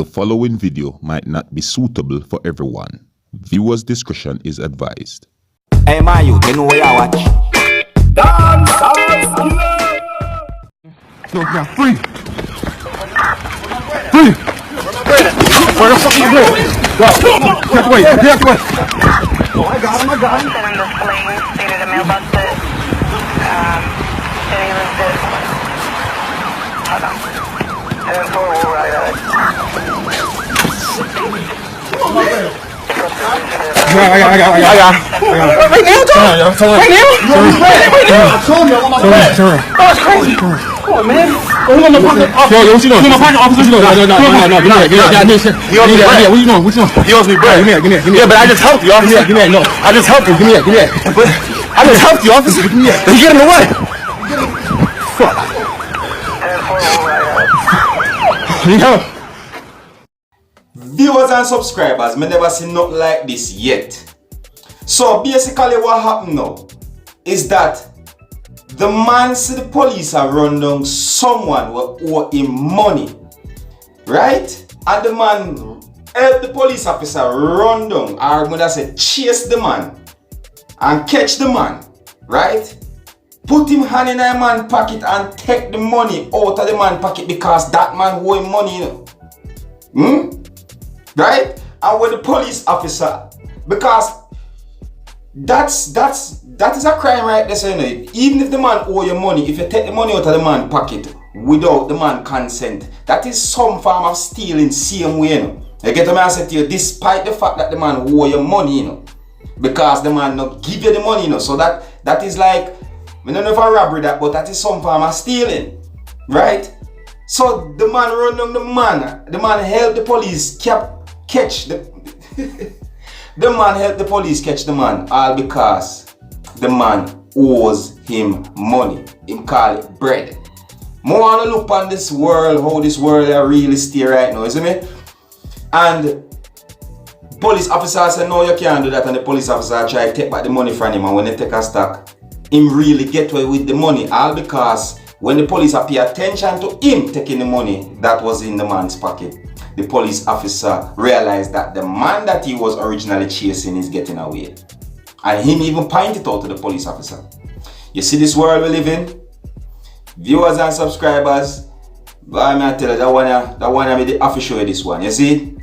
The following video might not be suitable for everyone. Viewers' discretion is advised. Hey man, you know where I watch? Dancehall. No, yeah, free! Free! Where the fuck are you going? Go! Get away! Get away! Oh, I got him, I got him! Sent him this link, stated a mailbox that, and he was this. Hold on. And then for a while, right on it. I got. Right now, Tom? Right now? I told you, I'm on my back. Oh, it's crazy. Come on, man. Yo, what you doing? My pocket officer. No. Give me that. What you doing? He owes me bread. Give me that. Yeah, but I just helped you, officer. Give me that. No, I just helped you. Give me that. But I just helped you, officer. Give me that. You get in the way. Fuck. Yo. Viewers and subscribers, me never seen nothing like this yet. So basically what happened now is that the man see the police have run down someone who owe him money, right? And the man helped the police officer run down, or when I say chase the man and catch the man, right? Put him hand in a man's pocket and take the money out of the man's pocket because that man owe him money, you know. Right? And when the police officer, because that is a crime right there, so you know, even if the man owe you money, if you take the money out of the man's pocket without the man's consent, that is some form of stealing same way, you know. You get what I say to you, despite the fact that the man owe you money, you know, because the man not give you the money, you know, so that is like, I don't know if I robbery that, but that is some form of stealing, right? So the man run down the man helped the police catch the the man helped the police catch the man, all because the man owes him money. Him call it bread. More wanna look on this world, how this world is really stay right now, you see me? And police officer said no, you can't do that, and the police officer try to take back the money from him, and when they take a stock, him really get away with the money, all because when the police pay attention to him taking the money that was in the man's pocket, the police officer realized that the man that he was originally chasing is getting away. And him even pointed out to the police officer. You see this world we live in? Viewers and subscribers, I may tell you that one I made the official with this one, you see?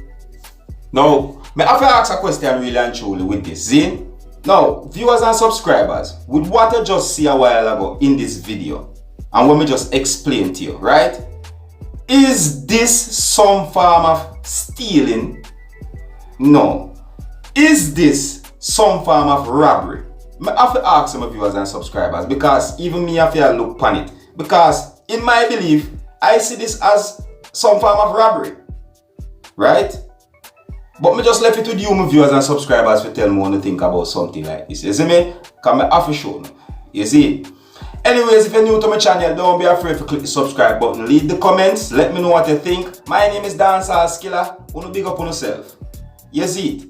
Now, I have to ask a question really and truly with this, see? Now, viewers and subscribers, with what I just see a while ago in this video, and let me just explain to you, right? Is this some form of stealing? No. Is this some form of robbery? I have to ask some of viewers and subscribers, because even me have to look upon it. Because in my belief, I see this as some form of robbery, right? But me just left it with you, my viewers and subscribers, to tell me what you think about something like this. You see me? Because I have to show you. You see? Anyways, if you're new to my channel, don't be afraid to click the subscribe button. Leave the comments, let me know what you think. My name is CaPtuRe. Wanna big up on yourself. You see it?